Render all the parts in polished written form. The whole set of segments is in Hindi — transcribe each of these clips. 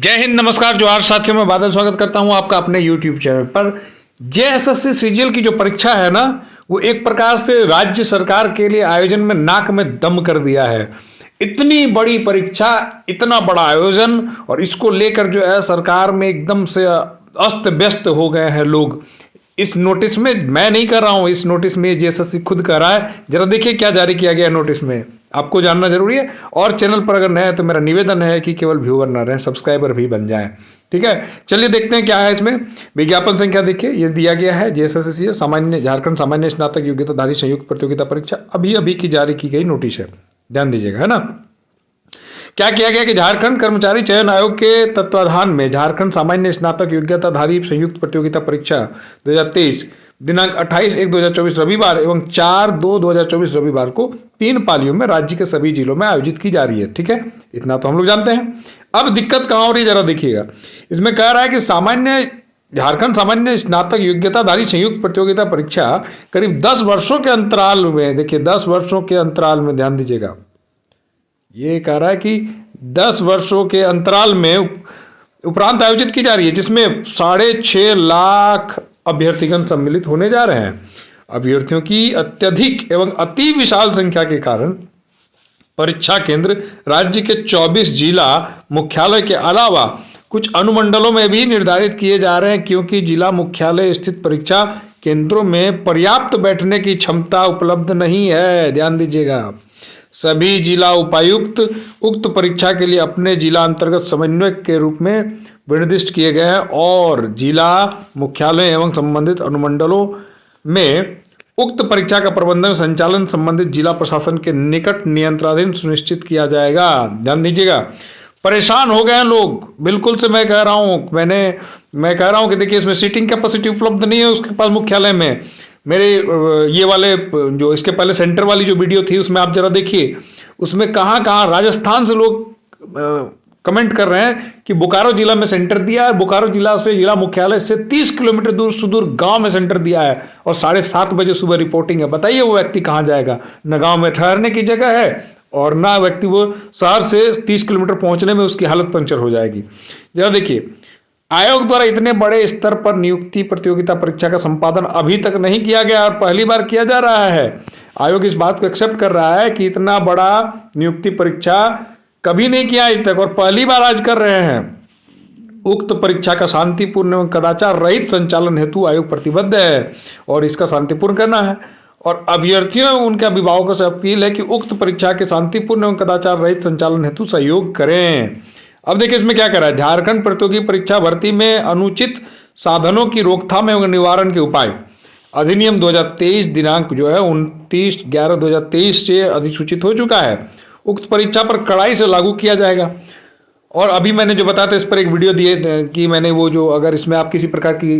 जय हिंद, नमस्कार, जोहार साथियों। मैं बादल स्वागत करता हूं आपका अपने YouTube चैनल पर। जेएसएससी सीजीएल की जो परीक्षा है ना, वो एक प्रकार से राज्य सरकार के लिए आयोजन में नाक में दम कर दिया है। इतनी बड़ी परीक्षा, इतना बड़ा आयोजन, और इसको लेकर जो है सरकार में एकदम से अस्त व्यस्त हो गए हैं लोग। इस नोटिस में मैं नहीं कर रहा हूं, इस नोटिस में जेएसएससी खुद कर रहा है। जरा देखिए क्या जारी किया गया है नोटिस में, आपको जानना जरूरी है। और चैनल पर अगर नया है तो मेरा निवेदन है कि केवल व्यूअर ना रहे, सब्सक्राइबर भी बन जाएं। ठीक है, चलिए देखते हैं क्या है इसमें। विज्ञापन संख्या देखिए, ये दिया गया है जेएसएससी सामान्य झारखंड सामान्य स्नातक योग्यताधारी संयुक्त प्रतियोगिता परीक्षा अभी अभी की जारी की गई नोटिस है, ध्यान दीजिएगा, है ना। क्या किया गया कि झारखंड कर्मचारी चयन आयोग के तत्वाधान में झारखंड सामान्य स्नातक योग्यताधारी संयुक्त प्रतियोगिता परीक्षा 2023 दिनांक 28/1/2024 रविवार एवं 4/2/2024 रविवार को 3 पालियों में राज्य के सभी जिलों में आयोजित की जा रही है। ठीक है, इतना तो हम लोग जानते हैं। अब दिक्कत कहां हो रही है जरा देखिएगा। इसमें कह रहा है कि झारखंड सामान्य स्नातक योग्यताधारी संयुक्त प्रतियोगिता परीक्षा करीब 10 वर्षों के अंतराल में, देखिए 10 वर्षों के अंतराल में, ध्यान दीजिएगा, ये कह रहा है कि 10 वर्षों के अंतराल में उपरांत आयोजित की जा रही है, जिसमें 6.5 लाख अभ्यर्थीगण सम्मिलित होने जा रहे हैं। अभ्यर्थियों की अत्यधिक एवं अति विशाल संख्या के कारण परीक्षा केंद्र राज्य के 24 जिला मुख्यालय के अलावा कुछ अनुमंडलों में भी निर्धारित किए जा रहे हैं, क्योंकि जिला मुख्यालय स्थित परीक्षा केंद्रों में पर्याप्त बैठने की क्षमता उपलब्ध नहीं है। ध्यान दीजिएगा, सभी जिला उपायुक्त उक्त परीक्षा के लिए अपने जिला अंतर्गत समन्वयक के रूप में निर्दिष्ट किए गए हैं और जिला मुख्यालय एवं संबंधित अनुमंडलों में उक्त परीक्षा का प्रबंधन संचालन संबंधित जिला प्रशासन के निकट नियंत्रणाधीन सुनिश्चित किया जाएगा। ध्यान दीजिएगा, परेशान हो गए हैं लोग, बिल्कुल से मैं कह रहा हूं कि देखिए इसमें सीटिंग कैपेसिटी उपलब्ध नहीं है उसके पास मुख्यालय में। मेरे ये वाले जो इसके पहले सेंटर वाली जो वीडियो थी उसमें आप जरा देखिए, उसमें कहाँ कहाँ राजस्थान से लोग कमेंट कर रहे हैं कि बोकारो जिला में सेंटर दिया है, बोकारो जिला से जिला मुख्यालय से 30 किलोमीटर दूर सुदूर गांव में सेंटर दिया है और 7:30 बजे सुबह रिपोर्टिंग है। बताइए वो व्यक्ति कहाँ जाएगा? न गांव में ठहरने की जगह है और ना व्यक्ति वो शहर से 30 किलोमीटर पहुंचने में उसकी हालत पंचर हो जाएगी। जरा देखिए, आयोग द्वारा इतने बड़े स्तर पर नियुक्ति प्रतियोगिता परीक्षा का संपादन अभी तक नहीं किया गया और पहली बार किया जा रहा है। आयोग इस बात को एक्सेप्ट कर रहा है कि इतना बड़ा नियुक्ति परीक्षा कभी नहीं किया आज तक और पहली बार आज कर रहे हैं। उक्त परीक्षा का शांतिपूर्ण एवं कदाचार रहित संचालन हेतु आयोग प्रतिबद्ध है और इसका शांतिपूर्ण करना है। और अभ्यर्थियों एवं उनके अभिभावकों से अपील है कि उक्त परीक्षा के शांतिपूर्ण एवं कदाचार रहित संचालन हेतु सहयोग करें। अब देखिए इसमें क्या कर रहा है, झारखंड प्रतियोगी परीक्षा भर्ती में अनुचित साधनों की रोकथाम एवं निवारण के उपाय अधिनियम 2023 दिनांक जो है 29/11/2023 से अधिसूचित हो चुका है। उक्त परीक्षा पर कड़ाई से लागू किया जाएगा। और अभी मैंने जो बताया था इस पर एक वीडियो दिए कि मैंने वो जो, अगर इसमें आप किसी प्रकार की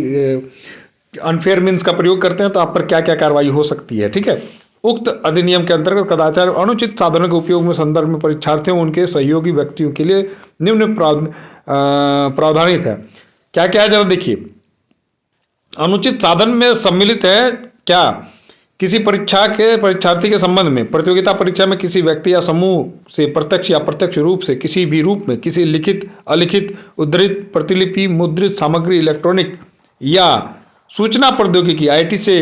अनफेयर मीन्स का प्रयोग करते हैं तो आप पर क्या क्या कार्रवाई हो सकती है। ठीक है, उक्त अधिनियम के अंतर्गत कदाचार अनुचित साधनों के उपयोग में संदर्भ में परीक्षार्थियों उनके सहयोगी व्यक्तियों के लिए निम्न प्रावधानित है। क्या क्या है जरा देखिए। अनुचित साधन में सम्मिलित है क्या? किसी परीक्षा के परीक्षार्थी के संबंध में प्रतियोगिता परीक्षा में किसी व्यक्ति या समूह से प्रत्यक्ष या अप्रत्यक्ष रूप से किसी भी रूप में किसी लिखित, अलिखित, उद्धृत, प्रतिलिपि, मुद्रित सामग्री, इलेक्ट्रॉनिक या सूचना प्रौद्योगिकी IT से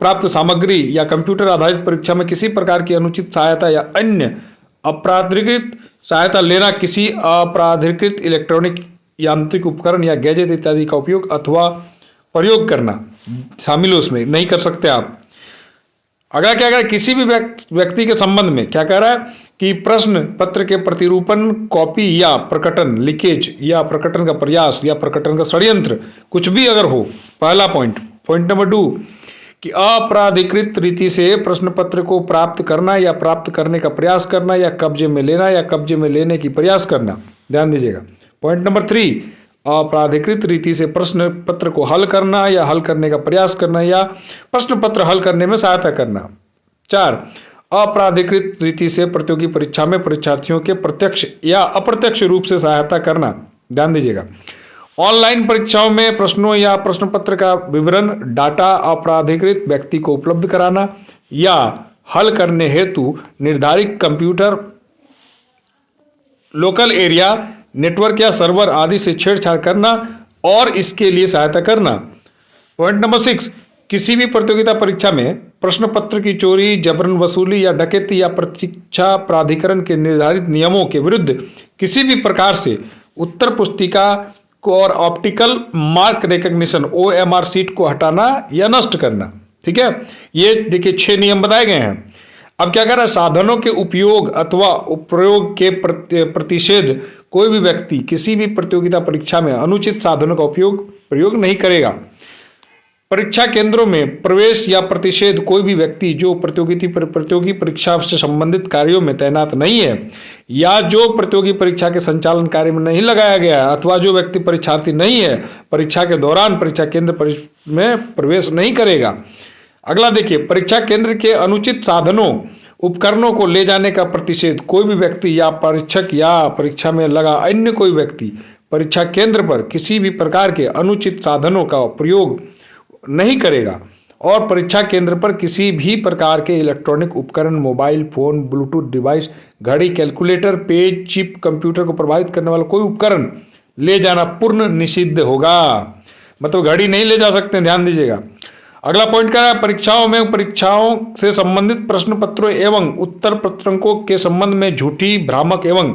प्राप्त सामग्री या कंप्यूटर आधारित परीक्षा में किसी प्रकार की अनुचित सहायता या अन्य अपराधिकृत सहायता लेना, किसी अपराधिकृत इलेक्ट्रॉनिक यांत्रिक उपकरण या गैजेट इत्यादि का उपयोग अथवा प्रयोग करना शामिल हो, उसमें नहीं कर सकते आप। अगर क्या कह रहा है, किसी भी व्यक्ति के संबंध में क्या कह रहा है कि प्रश्न पत्र के प्रतिरूपण, कॉपी या प्रकटन, लीकेज या प्रकटन का प्रयास या प्रकटन का षड्यंत्र कुछ भी अगर हो, पहला पॉइंट नंबर 2 कि अपराधिकृत रीति से प्रश्न पत्र को प्राप्त करना या प्राप्त करने का प्रयास करना या कब्जे में लेना या कब्जे में लेने की प्रयास करना। ध्यान दीजिएगा। पॉइंट नंबर 3 अपराधिकृत रीति से प्रश्न पत्र को हल करना या हल करने का प्रयास करना या प्रश्न पत्र हल करने में सहायता करना। 4 अपराधिकृत रीति से प्रतियोगी परीक्षा में परीक्षार्थियों के प्रत्यक्ष या अप्रत्यक्ष रूप से सहायता करना। ध्यान दीजिएगा। ऑनलाइन परीक्षाओं में प्रश्नों या प्रश्न पत्र का विवरण डाटा अपराधिकृत व्यक्ति को उपलब्ध कराना या हल करने हेतु निर्धारित कंप्यूटर लोकल एरिया नेटवर्क या सर्वर आदि से छेड़छाड़ करना और इसके लिए सहायता करना। पॉइंट नंबर 6, किसी भी प्रतियोगिता परीक्षा में प्रश्न पत्र की चोरी, जबरन वसूली या डकैती या परीक्षा प्राधिकरण के निर्धारित नियमों के विरुद्ध किसी भी प्रकार से उत्तर पुस्तिका को और optical mark recognition OMR seat को हटाना या नष्ट करना। ठीक है, ये देखिए 6 नियम बताए गए हैं। अब क्या कर रहा है, साधनों के उपयोग अथवा प्रयोग के प्रतिषेध कोई भी व्यक्ति किसी भी प्रतियोगिता परीक्षा में अनुचित साधनों का प्रयोग नहीं करेगा। परीक्षा केंद्रों में प्रवेश या प्रतिषेध कोई भी व्यक्ति जो प्रतियोगी परीक्षा से संबंधित कार्यों में तैनात नहीं है या जो प्रतियोगी परीक्षा के संचालन कार्य में नहीं लगाया गया है अथवा जो व्यक्ति परीक्षार्थी नहीं है परीक्षा के दौरान परीक्षा केंद्र में प्रवेश नहीं करेगा। अगला देखिए, परीक्षा केंद्र के अनुचित साधनों उपकरणों को ले जाने का प्रतिषेध कोई भी व्यक्ति या परीक्षक या परीक्षा में लगा अन्य कोई व्यक्ति परीक्षा केंद्र पर किसी भी प्रकार के अनुचित साधनों का प्रयोग नहीं करेगा और परीक्षा केंद्र पर किसी भी प्रकार के इलेक्ट्रॉनिक उपकरण, मोबाइल फोन, ब्लूटूथ डिवाइस, घड़ी, कैलकुलेटर, पेज, चिप, कंप्यूटर को प्रभावित करने वाला कोई उपकरण ले जाना पूर्ण निषिद्ध होगा। मतलब घड़ी नहीं ले जा सकते, ध्यान दीजिएगा। अगला पॉइंट क्या है, परीक्षाओं से संबंधित प्रश्न पत्रों एवं उत्तर पत्रकों के संबंध में झूठी, भ्रामक एवं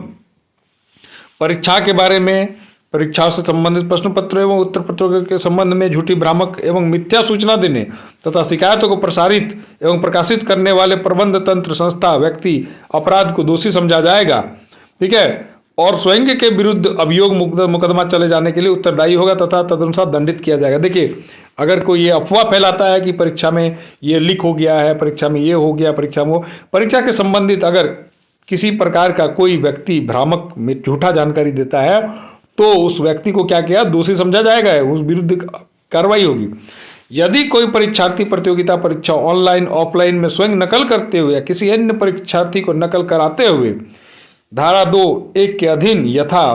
परीक्षा के बारे में परीक्षाओं से संबंधित प्रश्न पत्रों एवं उत्तर पत्रों के संबंध में झूठी, भ्रामक एवं मिथ्या सूचना देने तथा शिकायतों को प्रसारित एवं प्रकाशित करने वाले प्रबंध तंत्र, संस्था, व्यक्ति अपराध को दोषी समझा जाएगा। ठीक है, और स्वयं के विरुद्ध अभियोग मुकदमा चले जाने के लिए उत्तरदायी होगा तथा तदनुसार दंडित किया जाएगा। देखिए, अगर कोई ये अफवाह फैलाता है कि परीक्षा में ये लीक हो गया है, परीक्षा में ये हो गया, परीक्षा के संबंधित अगर किसी प्रकार का कोई व्यक्ति भ्रामक में झूठा जानकारी देता है तो उस व्यक्ति को क्या किया, दोषी समझा जाएगा, उस विरुद्ध कार्रवाई होगी। यदि कोई परीक्षार्थी प्रतियोगिता परीक्षा ऑनलाइन ऑफलाइन में स्वयं नकल करते हुए या किसी अन्य परीक्षार्थी को नकल कराते हुए धारा 2(1) के अधीन यथा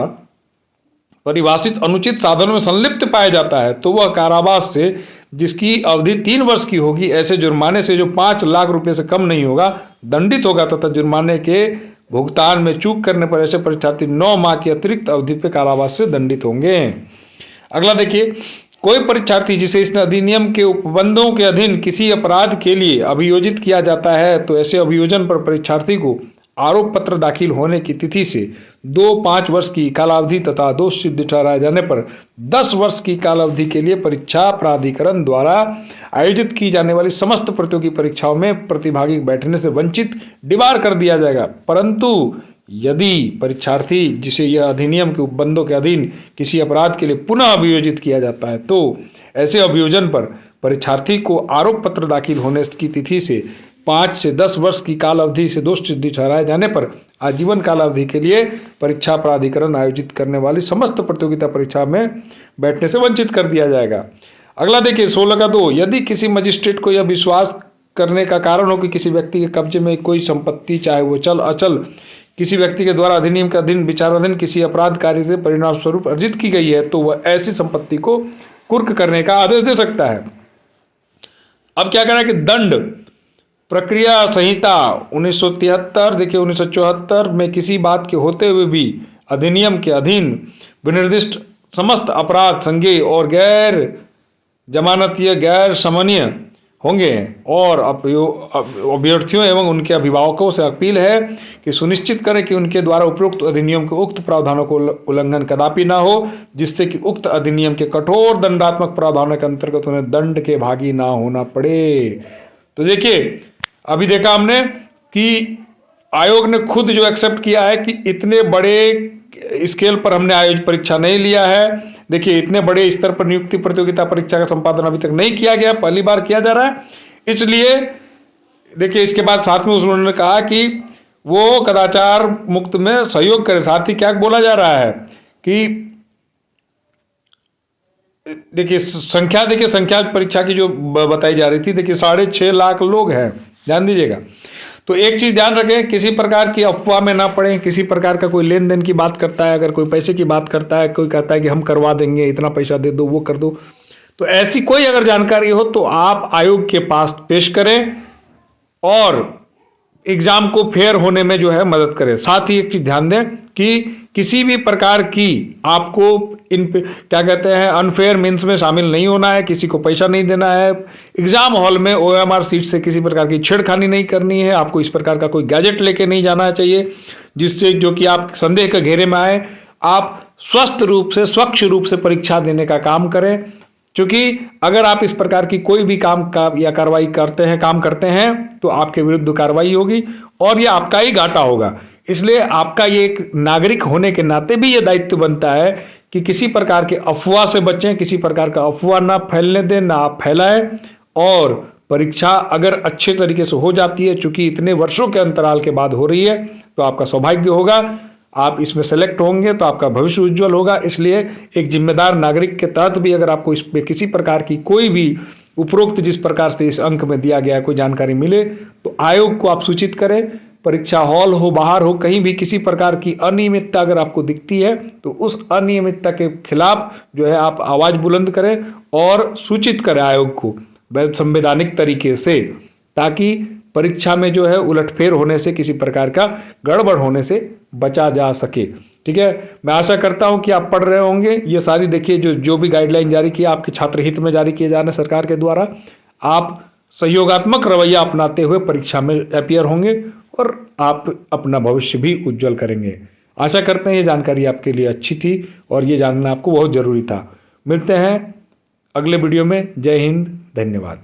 परिभाषित अनुचित साधनों में संलिप्त पाया जाता है तो वह कारावास से जिसकी अवधि 3 वर्ष की होगी ऐसे जुर्माने से जो 5 लाख रुपए से कम नहीं होगा दंडित होगा तथा जुर्माने के भुगतान में चूक करने पर ऐसे परीक्षार्थी 9 माह की अतिरिक्त अवधि पे कारावास से दंडित होंगे। अगला देखिए, कोई परीक्षार्थी जिसे इस अधिनियम के उपबंधों के अधीन किसी अपराध के लिए अभियोजित किया जाता है तो ऐसे अभियोजन पर परीक्षार्थी को आरोप पत्र दाखिल होने की तिथि से 5 वर्ष की कालावधि तथा दोष सिद्ध ठहराए जाने पर 10 वर्ष की कालावधि के लिए परीक्षा प्राधिकरण द्वारा आयोजित की जाने वाली समस्त प्रतियोगी परीक्षाओं में प्रतिभागी बैठने से वंचित डिबार कर दिया जाएगा। परंतु यदि परीक्षार्थी जिसे यह अधिनियम के उपबंधों के अधीन किसी अपराध के लिए पुनः अभियोजित किया जाता है तो ऐसे अभियोजन पर परीक्षार्थी को आरोप पत्र दाखिल होने की तिथि से 5 से 10 वर्ष की काल अवधि से दोष सिद्धि ठहराए जाने पर आजीवन काल अवधि के लिए परीक्षा प्राधिकरण आयोजित करने वाली समस्त प्रतियोगिता परीक्षा में बैठने से वंचित कर दिया जाएगा। अगला देखिए 16 का 2, यदि किसी मजिस्ट्रेट को यह विश्वास करने का कारण हो कि किसी व्यक्ति के कब्जे में कोई संपत्ति चाहे वो चल अचल किसी व्यक्ति के द्वारा अधिनियम के अधीन विचाराधीन किसी अपराध कार्य से परिणाम स्वरूप अर्जित की गई है तो वह ऐसी संपत्ति को कुर्क करने का आदेश दे सकता है। अब क्या करना है कि दंड प्रक्रिया संहिता 1973 देखिए 1974 में किसी बात के होते हुए भी अधिनियम के अधीन विनिर्दिष्ट समस्त अपराध संज्ञेय और गैर जमानतीय गैर समनीय होंगे और अभ्यर्थियों एवं उनके अभिभावकों से अपील है कि सुनिश्चित करें कि उनके द्वारा उपरोक्त अधिनियम के उक्त प्रावधानों को उल्लंघन कदापि ना हो जिससे कि उक्त अधिनियम के कठोर दंडात्मक प्रावधानों के अंतर्गत उन्हें दंड के भागी ना होना पड़े। तो देखिए अभी देखा हमने कि आयोग ने खुद जो एक्सेप्ट किया है कि इतने बड़े स्केल पर हमने आयोजित परीक्षा नहीं लिया है। देखिए इतने बड़े स्तर पर नियुक्ति प्रतियोगिता परीक्षा का संपादन अभी तक नहीं किया गया, पहली बार किया जा रहा है। इसलिए देखिए इसके बाद साथ में उन्होंने कहा कि वो कदाचार मुक्त में सहयोग करे। साथ ही क्या बोला जा रहा है कि देखिए संख्या परीक्षा की जो बताई जा रही थी, देखिए 6.5 लाख लोग हैं, ध्यान दीजिएगा। तो एक चीज ध्यान रखें, किसी प्रकार की अफवाह में ना पड़े। किसी प्रकार का कोई लेन देन की बात करता है, अगर कोई पैसे की बात करता है, कोई कहता है कि हम करवा देंगे, इतना पैसा दे दो, वो कर दो, तो ऐसी कोई अगर जानकारी हो तो आप आयोग के पास पेश करें और एग्जाम को फेयर होने में जो है मदद करें। साथ ही एक चीज ध्यान दें, कि किसी भी प्रकार की आपको क्या कहते हैं अनफेयर मीन्स में शामिल नहीं होना है, किसी को पैसा नहीं देना है, एग्जाम हॉल में OMR सीट से किसी प्रकार की छेड़खानी नहीं करनी है, आपको इस प्रकार का कोई गैजेट लेके नहीं जाना चाहिए जिससे जो कि आप संदेह के घेरे में आए। आप स्वस्थ रूप से स्वच्छ रूप से परीक्षा देने का काम करें, क्योंकि अगर आप इस प्रकार की कोई भी काम का या कार्रवाई काम करते हैं तो आपके विरुद्ध कार्रवाई होगी और यह आपका ही घाटा होगा। इसलिए आपका ये एक नागरिक होने के नाते भी ये दायित्व बनता है कि किसी प्रकार के अफवाह से बचें, किसी प्रकार का अफवाह ना फैलने दें, ना आप फैलाएं। और परीक्षा अगर अच्छे तरीके से हो जाती है, चूंकि इतने वर्षों के अंतराल के बाद हो रही है, तो आपका सौभाग्य होगा, आप इसमें सेलेक्ट होंगे तो आपका भविष्य उज्जवल होगा। इसलिए एक जिम्मेदार नागरिक के तहत भी अगर आपको इस पे किसी प्रकार की कोई भी उपरोक्त जिस प्रकार से इस अंक में दिया गया कोई जानकारी मिले तो आयोग को आप सूचित करें। परीक्षा हॉल हो, बाहर हो, कहीं भी किसी प्रकार की अनियमितता अगर आपको दिखती है तो उस अनियमितता के खिलाफ जो है आप आवाज बुलंद करें और सूचित करें आयोग को संवैधानिक तरीके से, ताकि परीक्षा में जो है उलटफेर होने से, किसी प्रकार का गड़बड़ होने से बचा जा सके। ठीक है, मैं आशा करता हूं कि आप पढ़ रहे होंगे। ये सारी देखिए जो भी गाइडलाइन जारी की आपके छात्र हित में जारी किए जा रहे हैं सरकार के द्वारा, आप सहयोगात्मक रवैया अपनाते हुए परीक्षा में अपीयर होंगे और आप अपना भविष्य भी उज्जवल करेंगे। आशा करते हैं ये जानकारी आपके लिए अच्छी थी और ये जानना आपको बहुत ज़रूरी था। मिलते हैं अगले वीडियो में। जय हिंद, धन्यवाद।